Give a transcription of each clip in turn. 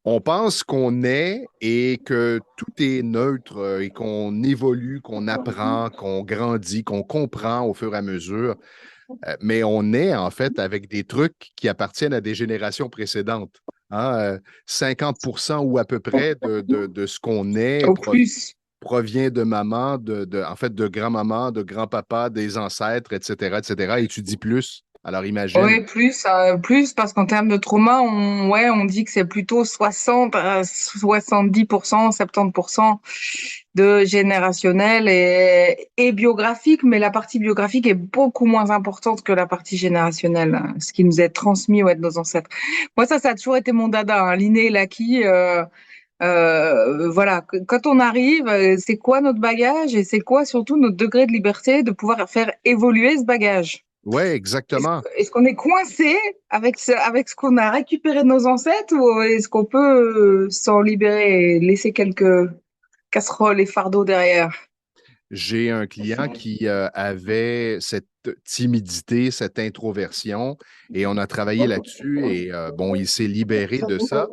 On pense qu'on est et que tout est neutre et qu'on évolue, qu'on apprend, qu'on grandit, qu'on comprend au fur et à mesure. Mais on est en fait avec des trucs qui appartiennent à des générations précédentes. Hein. 50% ou à peu près de ce qu'on est Au plus. provient de maman, en fait de grand-maman, de grand-papa, des ancêtres, etc., etc. Et tu dis plus. Alors imagine. Oui, plus parce qu'en termes de trauma, on dit que c'est plutôt 60 à 70%, 70% de générationnel et biographique, mais la partie biographique est beaucoup moins importante que la partie générationnelle, hein, ce qui nous est transmis, ouais, de nos ancêtres. Moi, ça a toujours été mon dada, hein, l'inné et l'acquis. Voilà, quand on arrive, c'est quoi notre bagage et c'est quoi surtout notre degré de liberté de pouvoir faire évoluer ce bagage. Oui, exactement. Est-ce qu'on est coincé avec ce qu'on a récupéré de nos ancêtres ou est-ce qu'on peut s'en libérer et laisser quelques casseroles et fardeaux derrière? J'ai un client qui avait cette timidité, cette introversion, et on a travaillé là-dessus. Et bon, il s'est libéré de ça.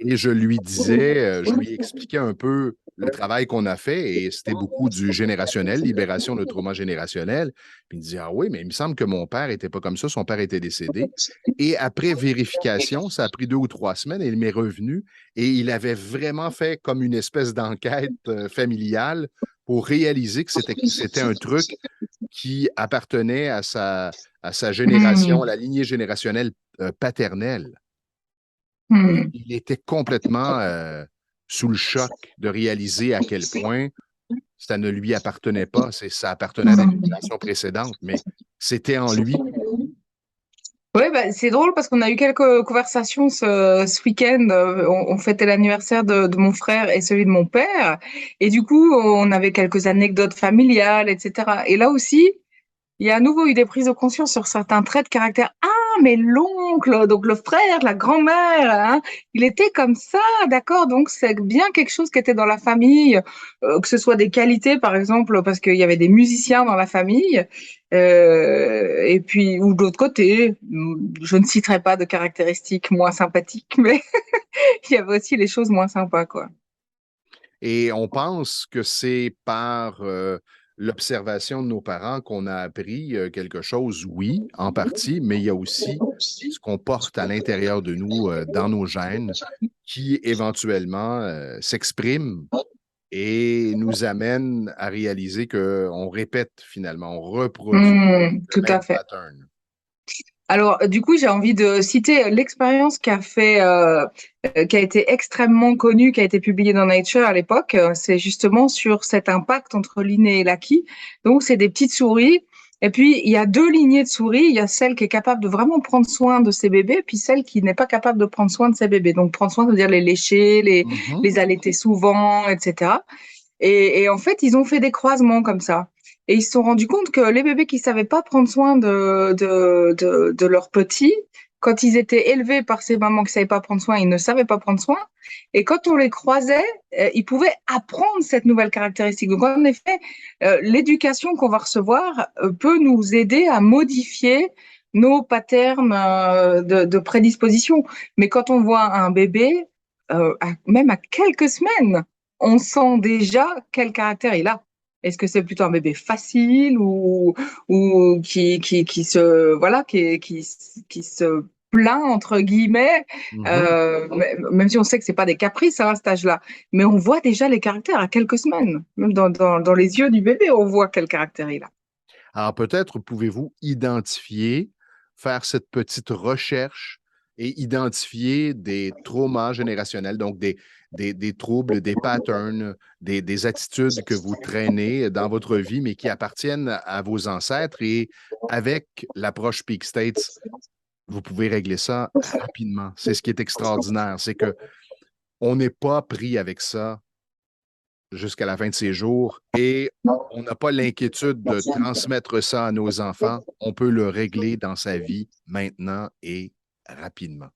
Et je lui disais, je lui expliquais un peu le travail qu'on a fait, et c'était beaucoup du générationnel, libération de trauma générationnel. Puis il me dit, ah oui, mais il me semble que mon père n'était pas comme ça, son père était décédé. Et après vérification, ça a pris 2 ou 3 semaines, et il m'est revenu, et il avait vraiment fait comme une espèce d'enquête familiale pour réaliser que c'était un truc qui appartenait à sa génération, à Hmm. la lignée générationnelle paternelle. Hmm. Il était complètement sous le choc de réaliser à quel point ça ne lui appartenait pas. Ça appartenait à des Hmm. générations précédentes, mais c'était en lui. Ouais, bah, c'est drôle parce qu'on a eu quelques conversations ce week-end. On fêtait l'anniversaire de mon frère et celui de mon père. Et du coup, on avait quelques anecdotes familiales, etc. Et là aussi, il y a à nouveau eu des prises de conscience sur certains traits de caractère. Ah, mais l'oncle, donc le frère, la grand-mère, hein, il était comme ça, d'accord. Donc c'est bien quelque chose qui était dans la famille, que ce soit des qualités, par exemple, parce qu'il y avait des musiciens dans la famille, et puis ou de l'autre côté, je ne citerai pas de caractéristiques moins sympathiques, mais il y avait aussi les choses moins sympas, quoi. Et on pense que c'est par l'observation de nos parents qu'on a appris quelque chose, oui, en partie, mais il y a aussi ce qu'on porte à l'intérieur de nous, dans nos gènes, qui éventuellement s'exprime et nous amène à réaliser qu'on répète finalement, on reproduit le Tout à même fait. pattern. Alors, du coup, j'ai envie de citer l'expérience qui a été extrêmement connue, qui a été publiée dans Nature à l'époque. C'est justement sur cet impact entre l'inné et l'acquis. Donc, c'est des petites souris. Et puis, il y a deux lignées de souris. Il y a celle qui est capable de vraiment prendre soin de ses bébés, puis celle qui n'est pas capable de prendre soin de ses bébés. Donc, prendre soin, ça veut dire les lécher, Mhm. les allaiter souvent, etc. Et en fait, ils ont fait des croisements comme ça. Et ils se sont rendus compte que les bébés qui savaient pas prendre soin de leurs petits, quand ils étaient élevés par ces mamans qui savaient pas prendre soin, ils ne savaient pas prendre soin. Et quand on les croisait, ils pouvaient apprendre cette nouvelle caractéristique. Donc, en effet, l'éducation qu'on va recevoir peut nous aider à modifier nos patterns de prédisposition. Mais quand on voit un bébé, même à quelques semaines, on sent déjà quel caractère il a. Est-ce que c'est plutôt un bébé facile ou qui se voilà qui se plaint entre guillemets, Mhm. même si on sait que c'est pas des caprices, hein, à cet âge-là, mais on voit déjà les caractères à quelques semaines, même dans les yeux du bébé, on voit quel caractère il a. Alors peut-être pouvez-vous identifier, faire cette petite recherche et identifier des traumas générationnels, donc des troubles, des patterns, des attitudes que vous traînez dans votre vie, mais qui appartiennent à vos ancêtres. Et avec l'approche Peak States, vous pouvez régler ça rapidement. C'est ce qui est extraordinaire, c'est que on n'est pas pris avec ça jusqu'à la fin de ses jours et on n'a pas l'inquiétude de transmettre ça à nos enfants. On peut le régler dans sa vie maintenant et rapidement.